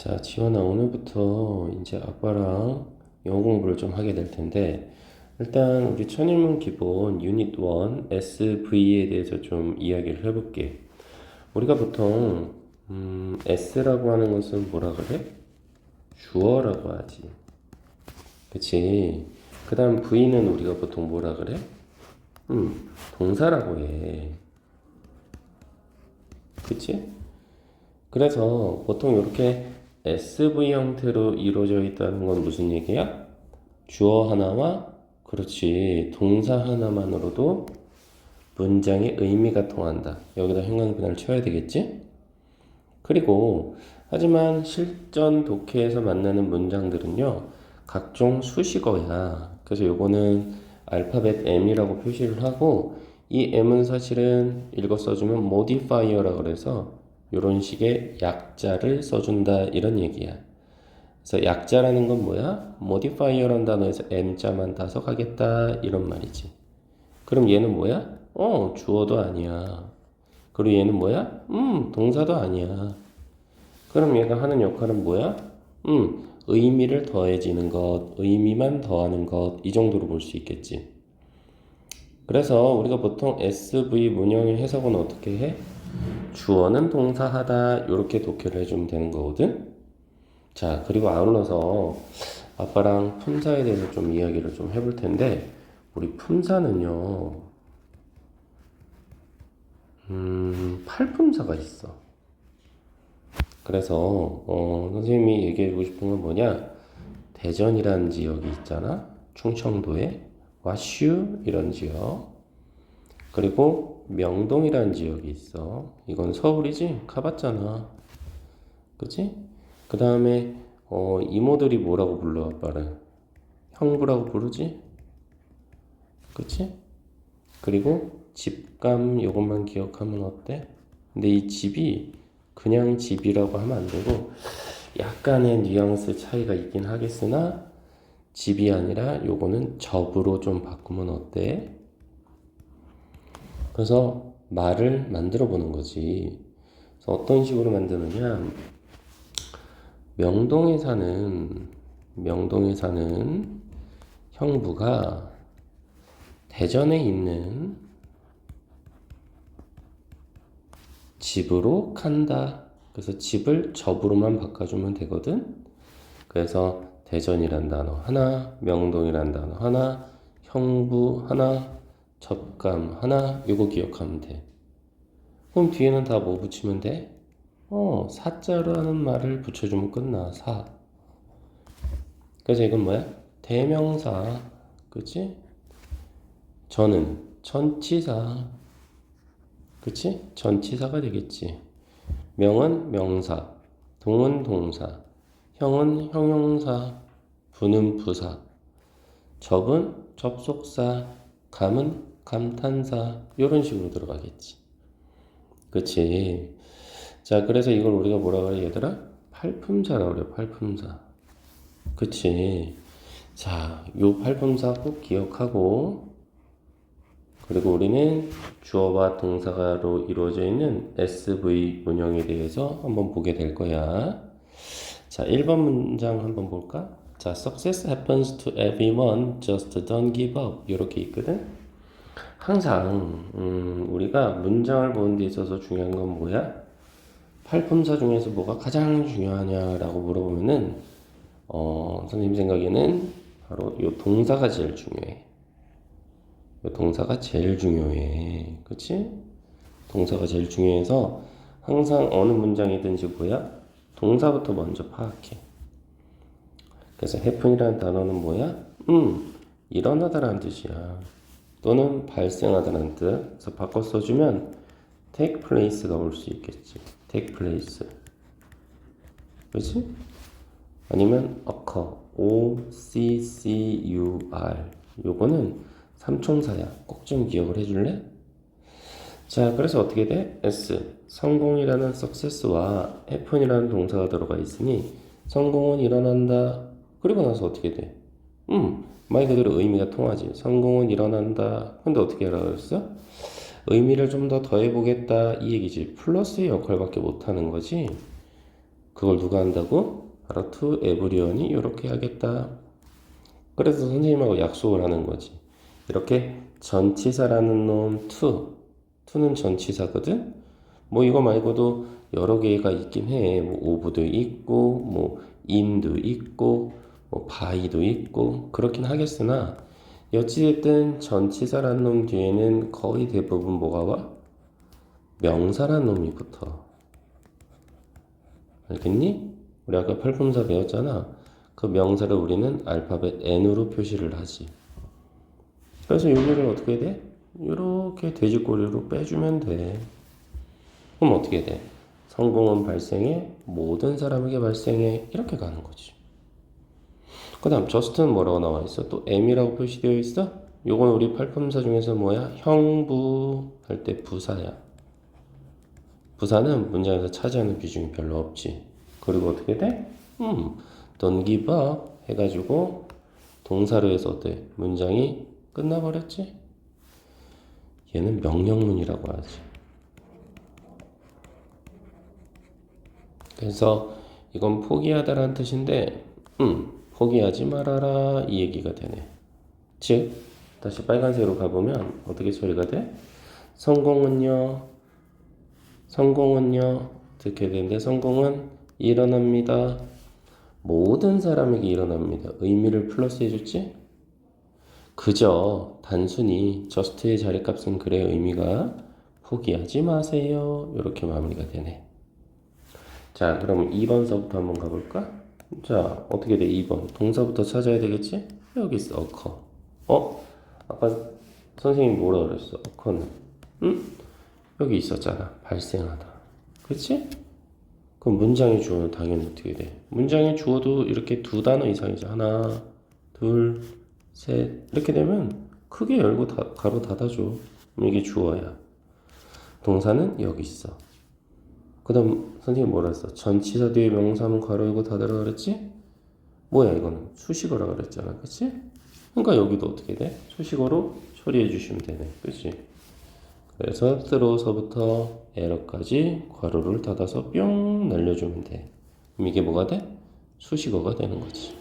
자, 지원아, 오늘부터 이제 아빠랑 영어 공부를 좀 하게 될 텐데, 일단 우리 천일문 기본 유닛 1 SV에 대해서 좀 이야기를 해볼게. 우리가 보통 S라고 하는 것은 뭐라 그래? 주어라고 하지. 그치? 그 다음 V는 우리가 보통 뭐라 그래? 동사라고 해. 그치? 그래서 보통 이렇게 SV 형태로 이루어져 있다는 건 무슨 얘기야? 주어 하나와 그렇지 동사 하나만으로도 문장의 의미가 통한다. 여기다 형광펜을 쳐야 되겠지? 그리고 하지만 실전 독해에서 만나는 문장들은요 각종 수식어야. 그래서 요거는 알파벳 M이라고 표시를 하고 이 M은 사실은 읽어 써주면 modifier라 그래서 이런 식의 약자를 써준다 이런 얘기야. 그래서 약자라는 건 뭐야? modifier라는 단어에서 M자만 다석하겠다 이런 말이지. 그럼 얘는 뭐야? 주어도 아니야. 그리고 얘는 뭐야? 동사도 아니야. 그럼 얘가 하는 역할은 뭐야? 의미를 더해지는 것, 의미만 더하는 것, 이 정도로 볼 수 있겠지. 그래서 우리가 보통 SV 문형의 해석은 어떻게 해? 주어는 동사하다, 이렇게 독해를 해주면 되는 거거든. 자, 그리고 아울러서 아빠랑 품사에 대해서 좀 이야기를 좀 해볼 텐데, 우리 품사는요, 팔품사가 있어. 그래서 선생님이 얘기해주고 싶은 건 뭐냐? 대전이라는 지역이 있잖아. 충청도에 와슈 이런 지역. 그리고 명동이라는 지역이 있어. 이건 서울이지? 가봤잖아. 그치? 그 다음에 이모들이 뭐라고 불러 아빠를? 형부라고 부르지? 그치? 그리고 집감 요것만 기억하면 어때? 근데 이 집이 그냥 집이라고 하면 안 되고 약간의 뉘앙스 차이가 있긴 하겠으나 집이 아니라 요거는 접으로 좀 바꾸면 어때? 그래서 말을 만들어 보는 거지. 그래서 어떤 식으로 만드느냐? 명동에 사는 형부가 대전에 있는 집으로 간다. 그래서 집을 접으로만 바꿔주면 되거든. 그래서 대전이란 단어 하나, 명동이란 단어 하나, 형부 하나, 접감 하나, 요거 기억하면 돼. 그럼 뒤에는 다 뭐 붙이면 돼? 사자라는 말을 붙여주면 끝나. 사. 그래서 이건 뭐야? 대명사. 그치? 저는 전치사. 그치? 전치사가 되겠지. 명은 명사, 동은 동사, 형은 형용사, 부는 부사, 접은 접속사, 감은 감탄사, 이런 식으로 들어가겠지. 그치? 자, 그래서 이걸 우리가 뭐라 그래, 얘들아? 팔품사라고 그래, 팔품사. 그치? 자, 요 팔품사 꼭 기억하고, 그리고 우리는 주어와 동사로 이루어져 있는 SV 문형에 대해서 한번 보게 될 거야. 자, 1번 문장 한번 볼까? 자, success happens to everyone, just don't give up. 이렇게 있거든? 항상, 우리가 문장을 보는 데 있어서 중요한 건 뭐야? 팔품사 중에서 뭐가 가장 중요하냐라고 물어보면은, 선생님 생각에는 바로 이 동사가 제일 중요해. 동사가 제일 중요해. 그치? 동사가 제일 중요해서 항상 어느 문장이든지 뭐야? 동사부터 먼저 파악해. 그래서 happen이라는 단어는 뭐야? 일어나다라는 뜻이야. 또는 발생하다라는 뜻. 그래서 바꿔 써주면 take place가 올 수 있겠지. take place. 그치? 아니면 occur. O-C-C-U-R. 요거는 삼총사야. 꼭 좀 기억을 해줄래? 자, 그래서 어떻게 돼? S. 성공이라는 success와 happen이라는 동사가 들어가 있으니 성공은 일어난다. 그리고 나서 어떻게 돼? 말 그대로 의미가 통하지. 성공은 일어난다. 근데 어떻게 하라 그랬어? 의미를 좀 더 더해보겠다. 이 얘기지. 플러스의 역할밖에 못하는 거지. 그걸 누가 한다고? 바로 to everyone이 이렇게 하겠다. 그래서 선생님하고 약속을 하는 거지. 이렇게 전치사라는 놈 to는 전치사거든. 뭐 이거 말고도 여러 개가 있긴 해. 뭐 of도 있고, 뭐 in도 있고, 뭐 by도 있고 그렇긴 하겠으나 어찌됐든 전치사라는 놈 뒤에는 거의 대부분 뭐가 와? 명사라는 놈이 붙어. 알겠니? 우리 아까 팔품사 배웠잖아. 그 명사를 우리는 알파벳 N으로 표시를 하지. 그래서 여기를 어떻게 돼? 이렇게 돼지꼬리로 빼주면 돼. 그럼 어떻게 돼? 성공은 발생해, 모든 사람에게 발생해, 이렇게 가는 거지. 그 다음 just는 뭐라고 나와 있어? 또 M이라고 표시되어 있어? 요건 우리 팔품사 중에서 뭐야? 형부 할 때 부사야. 부사는 문장에서 차지하는 비중이 별로 없지. 그리고 어떻게 돼? don't give up 해가지고 동사로 해서 어때? 문장이 끝나버렸지? 얘는 명령문이라고 하지. 그래서 이건 포기하다라는 뜻인데 포기하지 말아라 이 얘기가 되네. 즉 다시 빨간색으로 가보면 어떻게 처리가 돼? 성공은요 어떻게 되는데 성공은 일어납니다. 모든 사람에게 일어납니다. 의미를 플러스 해줬지? 그저 단순히 just의 자리값은 그래 의미가 포기하지 마세요 이렇게 마무리가 되네. 자, 그럼 2번서부터 한번 가볼까? 자, 어떻게 돼? 2번. 동사부터 찾아야 되겠지? 여기 있어, occur. 아까 선생님이 뭐라 그랬어? occur는. 응? 여기 있었잖아. 발생하다. 그치? 그럼 문장의 주어는 당연히 어떻게 돼? 문장의 주어도 이렇게 두 단어 이상이죠. 하나, 둘, 셋. 이렇게 되면 크게 열고 가로 닫아줘. 이게 주어야. 동사는 여기 있어. 그 다음 선생님 뭐라 했어? 전치사 뒤에 명사문 괄호 열고 닫으라 그랬지? 뭐야 이거는? 수식어라 그랬잖아. 그치? 그러니까 여기도 어떻게 돼? 수식어로 처리해 주시면 되네. 그치? 그래서 들어서부터 에러까지 괄호를 닫아서 뿅 날려주면 돼. 그럼 이게 뭐가 돼? 수식어가 되는 거지.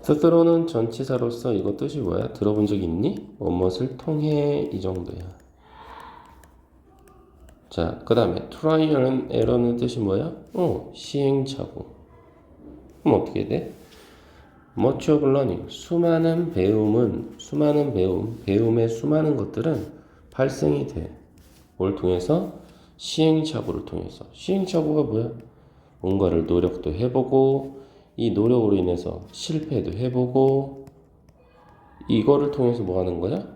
스스로는 전치사로서 이거 뜻이 뭐야? 들어본 적 있니? 무엇을 통해 이 정도야. 자, 그 다음에 trial and error는 뜻이 뭐야? 시행착오. 그럼 어떻게 돼? Much of learning, 수많은 배움의 수많은 것들은 발생이 돼. 뭘 통해서? 시행착오를 통해서. 시행착오가 뭐야? 뭔가를 노력도 해보고, 이 노력으로 인해서 실패도 해보고, 이거를 통해서 뭐 하는 거야?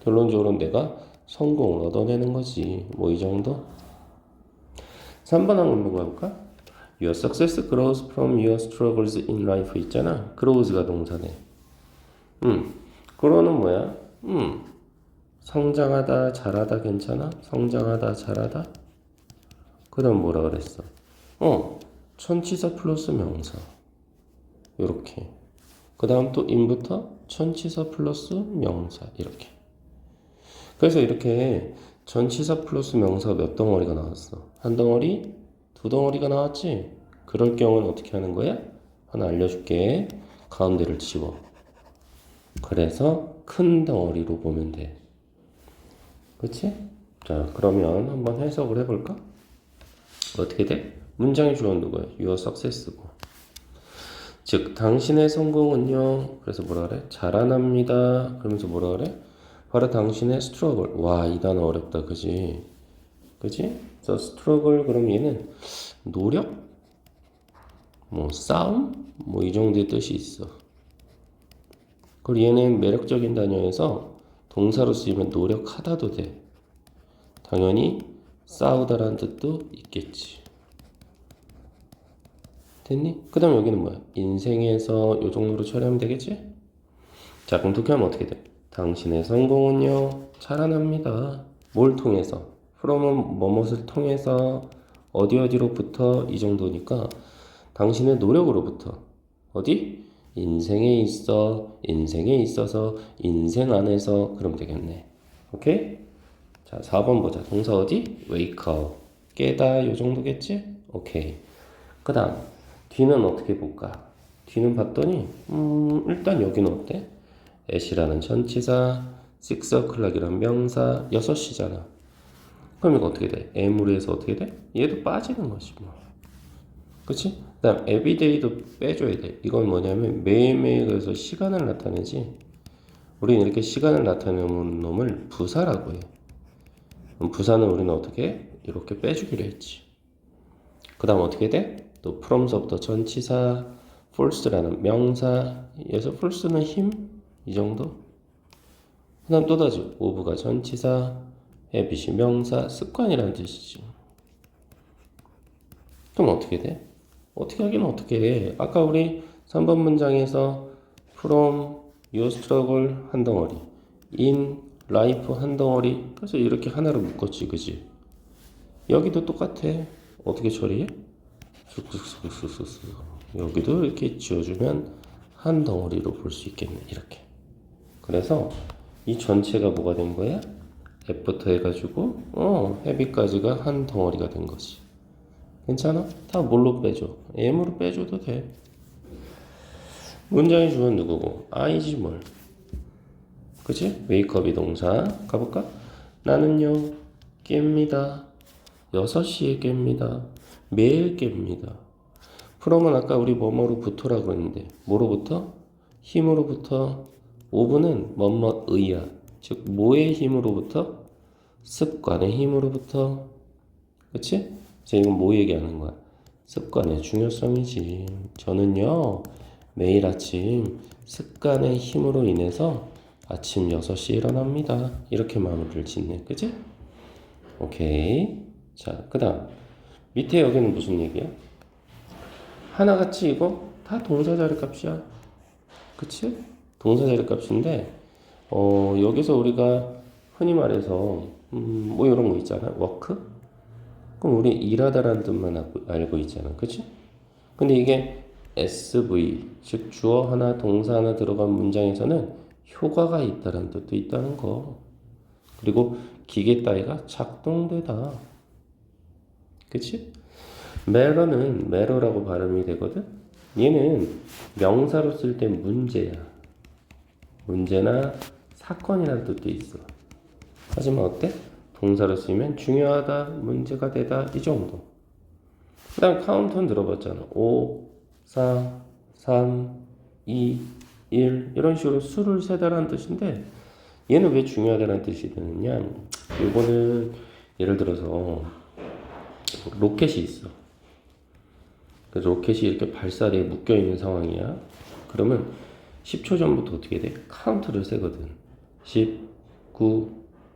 결론적으로 내가 성공을 얻어내는 거지. 뭐 이 정도? 3번 한번 봐볼까? Your success grows from your struggles in life 있잖아. grows가 동사네. grow는 뭐야? 성장하다, 자라다 괜찮아? 성장하다, 자라다? 그 다음 뭐라 그랬어? 천치사 플러스 명사. 요렇게. 그 다음 또 in부터 천치사 플러스 명사. 이렇게. 그래서 이렇게 전치사 플러스 명사가 몇 덩어리가 나왔어? 한 덩어리? 두 덩어리가 나왔지? 그럴 경우는 어떻게 하는 거야? 하나 알려줄게. 가운데를 지워. 그래서 큰 덩어리로 보면 돼. 그치? 자, 그러면 한번 해석을 해볼까? 어떻게 돼? 문장의 주어는 누구야? Your success고. 즉, 당신의 성공은요. 그래서 뭐라 그래? 자라납니다. 그러면서 뭐라 그래? 바로 당신의 struggle. 와, 이 단어 어렵다. 그지? 그지? 그래서 struggle 그럼 얘는 노력? 뭐 싸움? 뭐 이 정도의 뜻이 있어. 그리고 얘는 매력적인 단어에서 동사로 쓰이면 노력하다도 돼. 당연히 싸우다라는 뜻도 있겠지. 됐니? 그 다음 여기는 뭐야? 인생에서 요 정도로 처리하면 되겠지? 자, 그럼 독해하면 어떻게 돼? 당신의 성공은요, 자라납니다. 뭘 통해서? from은 뭐뭇을 통해서, 어디로부터 이 정도니까 당신의 노력으로부터. 어디? 인생에 있어서, 인생 안에서 그러면 되겠네. 오케이? 자, 4번 보자. 동사 어디? wake up. 깨다 요 정도겠지? 오케이. 그 다음 뒤는 어떻게 볼까? 뒤는 봤더니 일단 여기는 어때? at이라는 전치사, six o'clock이라는 명사, 6시잖아. 그럼 이거 어떻게 돼? m으로 해서 어떻게 돼? 얘도 빠지는 거지 뭐. 그치? 그 다음 everyday도 빼줘야 돼. 이건 뭐냐면 매일매일 그래서 시간을 나타내지. 우리는 이렇게 시간을 나타내는 놈을 부사라고 해. 그럼 부사는 우리는 어떻게 해? 이렇게 빼주기로 했지. 그 다음 어떻게 돼? 또 from서부터 전치사, force라는 명사, 여기서 force는 힘? 이 정도? 그 다음 또다시 of가 전치사, habit이 명사, 습관이라는 뜻이지. 그럼 어떻게 돼? 어떻게 하긴 어떻게 해. 아까 우리 3번 문장에서 from your struggle 한 덩어리, in life 한 덩어리, 그래서 이렇게 하나로 묶었지, 그지? 여기도 똑같아. 어떻게 처리해? 쑥쑥쑥쑥쑥. 여기도 이렇게 지워주면 한 덩어리로 볼 수 있겠네, 이렇게. 그래서 이 전체가 뭐가 된 거야? F부터 해가지고 헤비까지가 한 덩어리가 된 거지. 괜찮아? 다 뭘로 빼줘? M으로 빼줘도 돼. 문장의 주어는 누구고? I지 뭘. 그치? 웨이크업이 동사. 가볼까? 나는요 깹니다. 6시에 깹니다. 매일 깹니다. from은 아까 우리 뭐뭐로부터라고 했는데 뭐로부터? 힘으로부터. ove는 뭐뭐의야. 즉 뭐의 힘으로부터? 습관의 힘으로부터. 그치? 이제 이건 뭐 얘기하는 거야? 습관의 중요성이지. 저는요 매일 아침 습관의 힘으로 인해서 아침 6시에 일어납니다. 이렇게 마무리를 짓네. 그치? 오케이. 자, 그 다음 밑에 여기는 무슨 얘기야? 하나같이 이거 다 동사 자리 값이야. 그치? 동사 자리 값인데 여기서 우리가 흔히 말해서 뭐 이런 거 있잖아. 워크? 그럼 우리 일하다라는 뜻만 알고 있잖아. 그치? 근데 이게 SV, 즉 주어 하나 동사 하나 들어간 문장에서는 효과가 있다는 뜻도 있다는 거. 그리고 기계 따위가 작동되다. 그치? 매러는 매러라고 발음이 되거든. 얘는 명사로 쓸 때 문제야. 문제나 사건이라는 뜻도 있어. 하지만 어때? 동사로 쓰면 중요하다, 문제가 되다 이 정도. 그 다음 카운트는 들어봤잖아. 5, 4, 3, 2, 1 이런 식으로 수를 세다라는 뜻인데 얘는 왜 중요하다는 뜻이 되느냐. 이거는 예를 들어서 로켓이 있어. 그래서 로켓이 이렇게 발사대에 묶여있는 상황이야. 그러면 10초 전부터 어떻게 돼? 카운트를 세거든. 10, 9,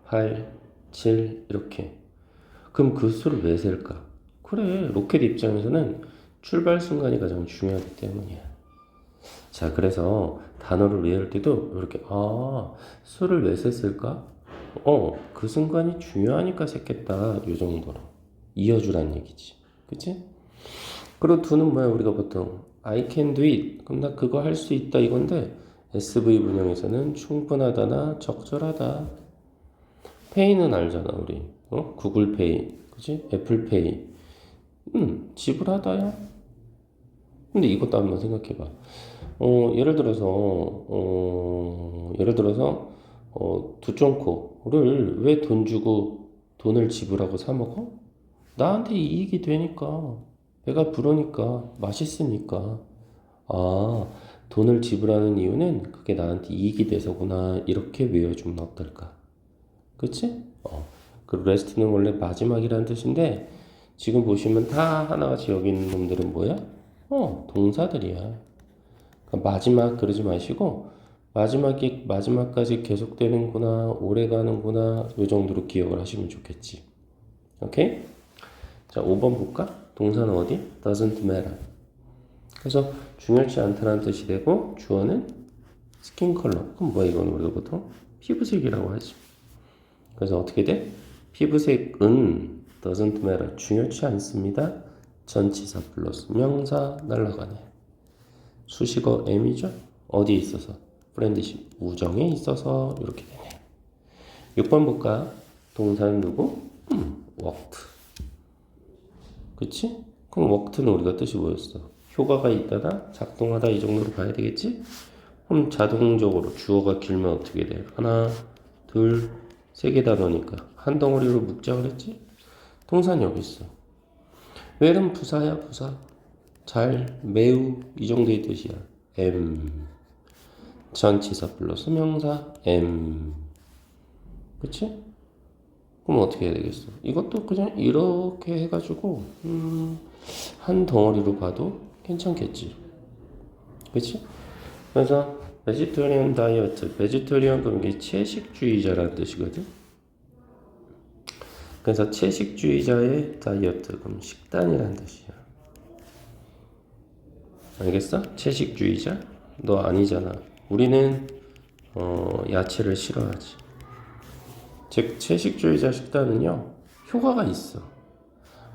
8, 7 이렇게. 그럼 그 수를 왜 셀까? 그래, 로켓 입장에서는 출발 순간이 가장 중요하기 때문이야. 자, 그래서 단어를 이해할 때도 이렇게 수를 왜 셌을까? 그 순간이 중요하니까 셌겠다. 이 정도로 이어주란 얘기지. 그치? 그리고 do는 뭐야? 우리가 보통 I can do it. 그럼 나 그거 할 수 있다 이건데 SV 분형에서는 충분하다나 적절하다. 페이는 알잖아 우리. 구글페이, 그치? 애플페이. 지불하다야. 근데 이것도 한번 생각해봐. 예를 들어서 두쫑코를 왜 돈 주고 돈을 지불하고 사 먹어? 나한테 이익이 되니까, 배가 부르니까, 맛있으니까. 아, 돈을 지불하는 이유는 그게 나한테 이익이 돼서구나. 이렇게 외워주면 어떨까? 그치? 그 레스트는 원래 마지막이라는 뜻인데 지금 보시면 다 하나같이 여기 있는 놈들은 뭐야? 동사들이야. 그러니까 마지막 그러지 마시고 마지막이 마지막까지 계속되는구나, 오래 가는구나 이 정도로 기억을 하시면 좋겠지. 오케이? 자, 5번 볼까? 동사는 어디? doesn't matter. 그래서 중요치 않다는 뜻이 되고 주어는 스킨 컬러. 그럼 뭐야 이거는 우리가 보통 피부색이라고 하지. 그래서 어떻게 돼? 피부색은 doesn't matter. 중요치 않습니다. 전치사 플러스 명사 날라가네. 수식어 M이죠? 어디에 있어서? 프렌드십, 우정에 있어서 이렇게 되네. 6번 볼까? 동사는 누구? worked. 그치? 그럼 그럼 워크는 우리가 뜻이 뭐였어? 효과가 있다다, 작동하다 이 정도로 봐야 되겠지? 그럼 자동적으로 주어가 길면 어떻게 돼? 하나, 둘, 세 개 단어니까 한 덩어리로 묶자 그랬지? 동사는 여기 있어. 웰은 부사야 부사. 잘, 매우 이 정도의 뜻이야. 전치사 플러스 명사 그치? 그럼 어떻게 해야 되겠어? 이것도 그냥 이렇게 해가지고 한 덩어리로 봐도 괜찮겠지. 그치? 그래서 베지터리언 다이어트, 베지터리언 그럼 이게 채식주의자라는 뜻이거든. 그래서 채식주의자의 다이어트 그럼 식단이라는 뜻이야. 알겠어? 채식주의자? 너 아니잖아. 우리는 야채를 싫어하지. 즉 채식주의자 식단은요 효과가 있어.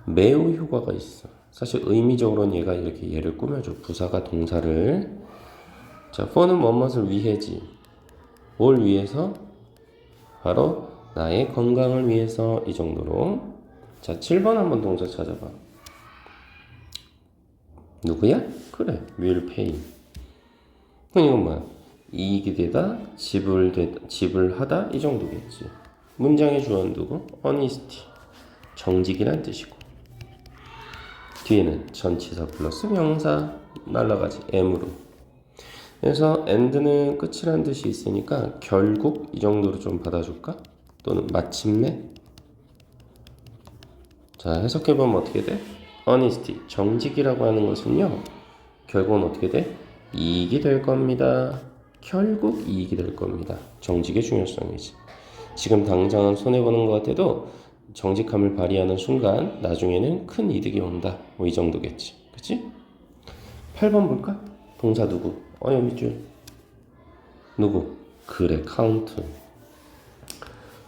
매우 효과가 있어. 사실 의미적으로는 얘가 이렇게 얘를 꾸며줘. 부사가 동사를. 자, for는 무엇을 위해지. 뭘 위해서? 바로 나의 건강을 위해서 이 정도로. 자, 7번 한번 동사 찾아봐. 누구야? 그래, will pay. 그럼 이건 뭐야? 이익이 되다, 지불하다 이 정도겠지. 문장의 주어는 누구? honesty, 정직이란 뜻이고. 뒤에는 전치사 플러스 명사 날라가지 am으로. 그래서 and는 끝이란 뜻이 있으니까 결국 이 정도로 좀 받아줄까? 또는 마침내. 자, 해석해보면 어떻게 돼? honesty, 정직이라고 하는 것은요 결국은 어떻게 돼? 이익이 될 겁니다. 결국 이익이 될 겁니다. 정직의 중요성이지. 지금 당장은 손해보는 것 같아도 정직함을 발휘하는 순간 나중에는 큰 이득이 온다. 뭐 이 정도겠지. 그치? 8번 볼까? 동사 누구? 밑줄. 누구? 그래, 카운트.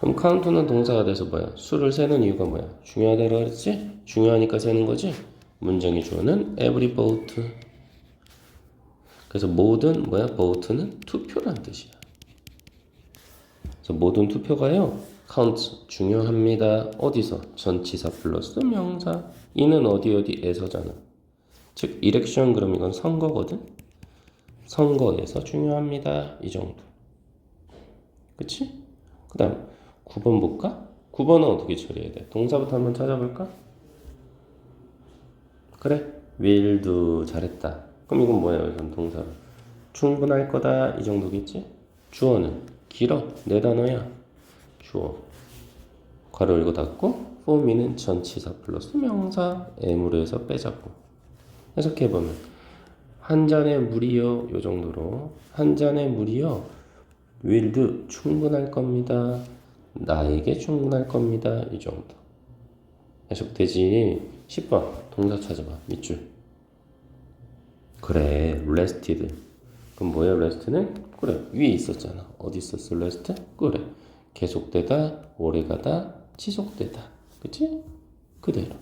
그럼 카운트는 동사가 돼서 뭐야? 수를 세는 이유가 뭐야? 중요하다고 그랬지? 중요하니까 세는 거지? 문장의 주어는 every vote. 그래서 모든 뭐야? vote는 투표란 뜻이야. 그래서 모든 투표가요. count 중요합니다. 어디서? 전치사 플러스 명사. 이는 어디에서잖아. 즉 election 그럼 이건 선거거든. 선거에서 중요합니다. 이 정도. 그치? 그 다음 9번 볼까? 9번은 어떻게 처리해야 돼? 동사부터 한번 찾아볼까? 그래, will do. 잘했다. 그럼 이건 뭐예요? 이건 동사. 충분할 거다 이 정도겠지? 주어는 길어. 네 단어야. 주어. 괄호 열고 닫고 for me는 전치사 플러스 명사 M으로 해서 빼잡고. 해석해보면 한 잔의 물이요 요 정도로 한 잔의 물이요 will do 충분할 겁니다. 나에게 충분할 겁니다. 이 정도. 해석되지? 10번 동사 찾아봐. 밑줄. 그래, rested. 그럼 뭐야, rest는? 그래, 위에 있었잖아. 어디 있었어, rest? 그래, 계속되다, 오래가다, 지속되다. 그치? 그대로.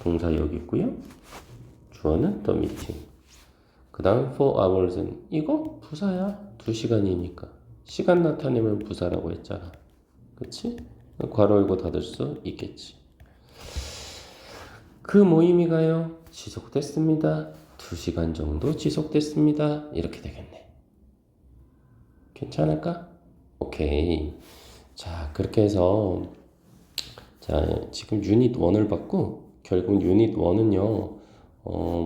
동사 여기 있고요. 주어는 the meeting. 그 다음 for hours는 이거 부사야. 2시간이니까. 시간 나타내면 부사라고 했잖아. 그치? 괄호 열고 닫을 수 있겠지. 그 모임이 가요. 지속됐습니다. 2시간 정도 지속됐습니다. 이렇게 되겠네. 괜찮을까? 오케이. 자, 그렇게 해서 자, 지금 유닛 1을 받고 결국 유닛 1은요.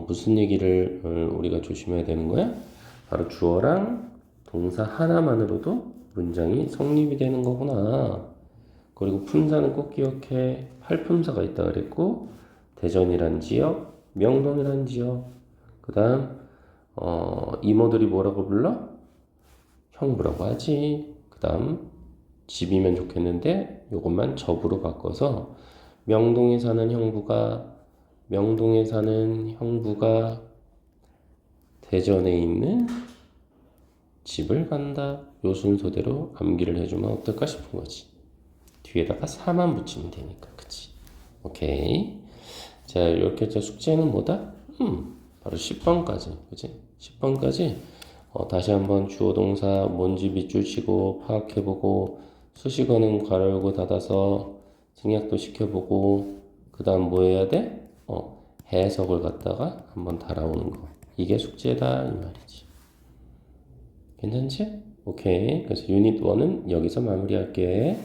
무슨 얘기를 우리가 조심해야 되는 거야? 바로 주어랑 동사 하나만으로도 문장이 성립이 되는 거구나. 그리고 품사는 꼭 기억해. 팔품사가 있다 그랬고 대전이란 지역, 명동이란 지역, 그 다음 이모들이 뭐라고 불러? 형부라고 하지. 그 다음 집이면 좋겠는데 요것만 접으로 바꿔서 명동에 사는 형부가 대전에 있는 집을 간다. 요 순서대로 암기를 해주면 어떨까 싶은 거지. 뒤에다가 사만 붙이면 되니까. 그치? 오케이. 자, 이렇게 해서 숙제는 뭐다? 바로 10번까지. 그치? 10번까지 다시 한번 주어 동사 뭔지 밑줄 치고 파악해보고 수식어는 괄호 열고 닫아서 생략도 시켜보고 그 다음 뭐 해야 돼? 해석을 갖다가 한번 달아오는 거. 이게 숙제다 이 말이지. 괜찮지? 오케이. 그래서 유닛 1은 여기서 마무리할게.